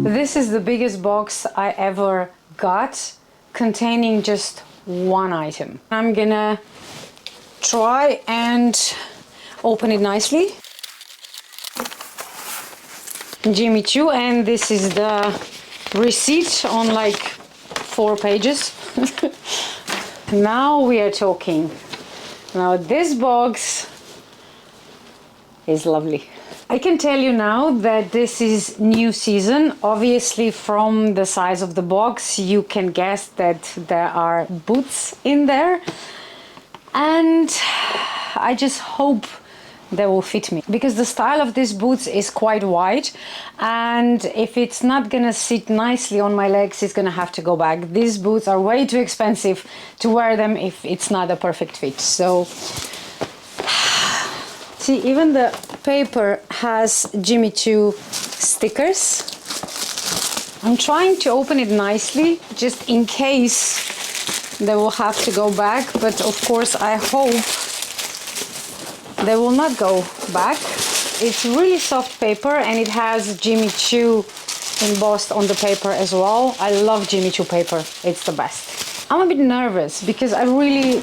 This is the biggest box I ever got, containing just one item. I'm gonna try and open it nicely. Jimmy Choo, and this is the receipt on like 4 pages. Now we are talking. Now this box is lovely. I can tell you now that this is new season. Obviously from the size of the box you can guess that there are boots in there, and I just hope they will fit me, because the style of these boots is quite wide, and if it's not gonna sit nicely on my legs, it's gonna have to go back. These boots are way too expensive to wear them if it's not a perfect fit. So see, even the paper has Jimmy Choo stickers. I'm trying to open it nicely just in case they will have to go back, but of course I hope they will not go back. It's really soft paper and it has Jimmy Choo embossed on the paper as well. I love Jimmy Choo paper, it's the best. I'm a bit nervous because I really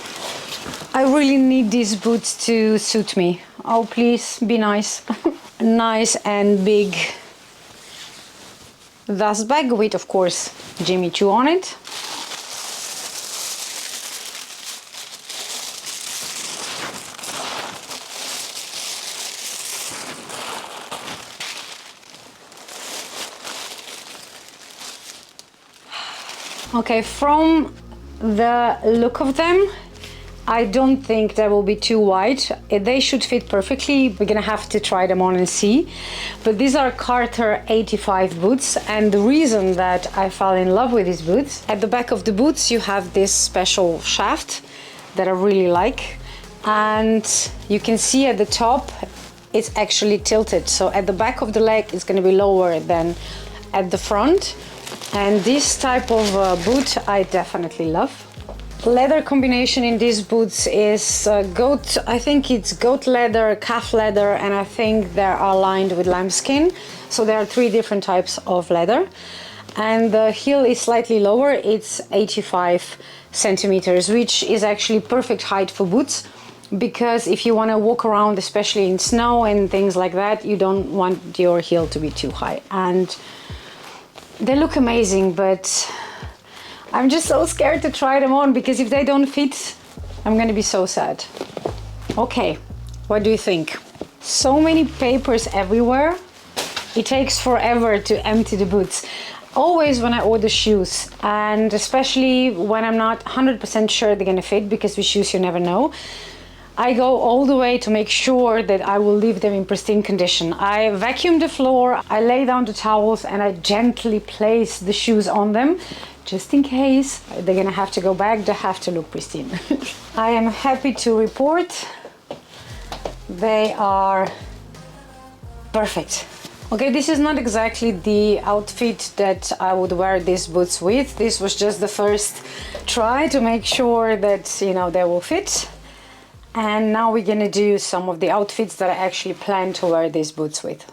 need these boots to suit me. Oh, please be nice. Nice and big dust bag with, of course, Jimmy Choo on it. Okay, from the look of them, I don't think they will be too wide. They should fit perfectly. We're gonna have to try them on and see. But these are Carter 85 boots, and the reason that I fell in love with these boots, at the back of the boots you have this special shaft that I really like, and you can see at the top it's actually tilted, so at the back of the leg it's gonna be lower than at the front. And this type of boot I definitely love. Leather combination in these boots is goat, I think it's goat leather, calf leather, and I think they are lined with lambskin. So there are 3 different types of leather. And the heel is slightly lower, it's 85 centimeters, which is actually perfect height for boots, because if you want to walk around, especially in snow and things like that, you don't want your heel to be too high. And they look amazing, but I'm just so scared to try them on, because if they don't fit, I'm gonna be so sad. Okay, what do you think? So many papers everywhere. It takes forever to empty the boots. Always when I order shoes, and especially when I'm not 100% sure they're gonna fit, because with shoes you never know, I go all the way to make sure that I will leave them in pristine condition. I vacuum the floor, I lay down the towels, and I gently place the shoes on them, just in case they're gonna have to go back, they have to look pristine. I am happy to report they are perfect. Okay, this is not exactly the outfit that I would wear these boots with. This was just the first try to make sure that, you know, they will fit. And now we're gonna do some of the outfits that I actually plan to wear these boots with.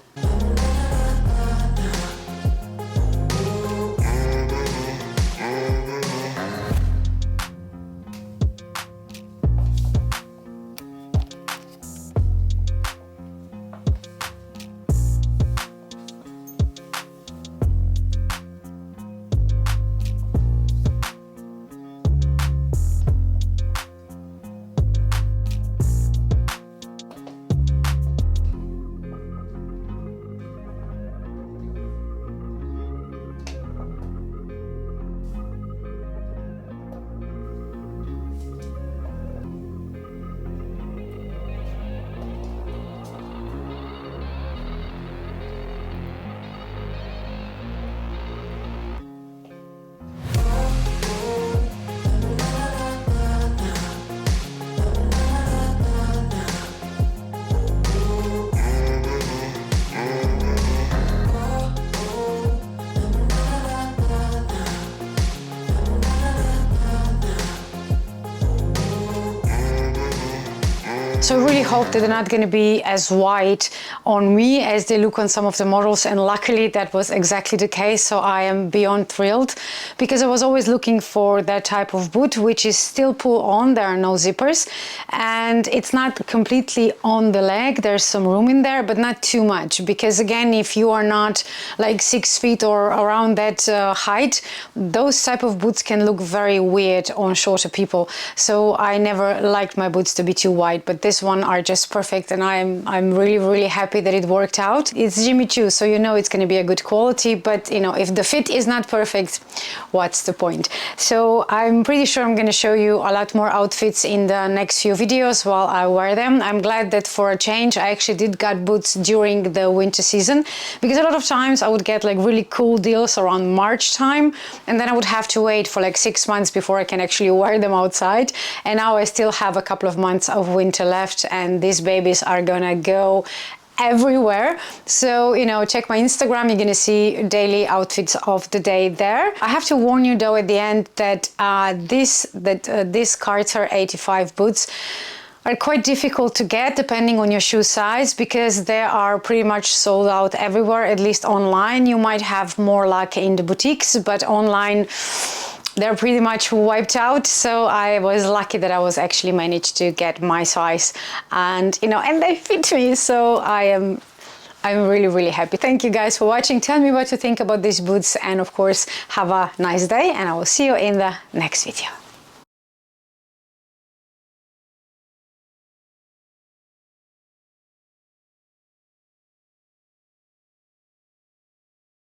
So I really hope that they're not going to be as wide on me as they look on some of the models, and luckily that was exactly the case. So I am beyond thrilled, because I was always looking for that type of boot which is still pull on, there are no zippers, and it's not completely on the leg, there's some room in there but not too much, because again, if you are not like 6 feet or around that height, those type of boots can look very weird on shorter people. So I never liked my boots to be too wide, but this one are just perfect, and I'm really happy that it worked out. It's Jimmy Choo, so you know it's going to be a good quality, but you know, if the fit is not perfect, what's the point? So I'm pretty sure I'm going to show you a lot more outfits in the next few videos while I wear them. I'm glad that for a change I actually did get boots during the winter season, because a lot of times I would get like really cool deals around March time, and then I would have to wait for like 6 months before I can actually wear them outside. And now I still have a couple of months of winter left, and these babies are gonna go everywhere. So, you know, check my Instagram, you're gonna see daily outfits of the day there. I have to warn you though at the end that these Carter 85 boots are quite difficult to get depending on your shoe size, because they are pretty much sold out everywhere, at least online. You might have more luck in the boutiques, but online they're pretty much wiped out. So I was lucky that I was actually managed to get my size, and you know, and they fit me, so I'm really happy. Thank you guys for watching. Tell me what you think about these boots, and of course have a nice day, and I will see you in the next video.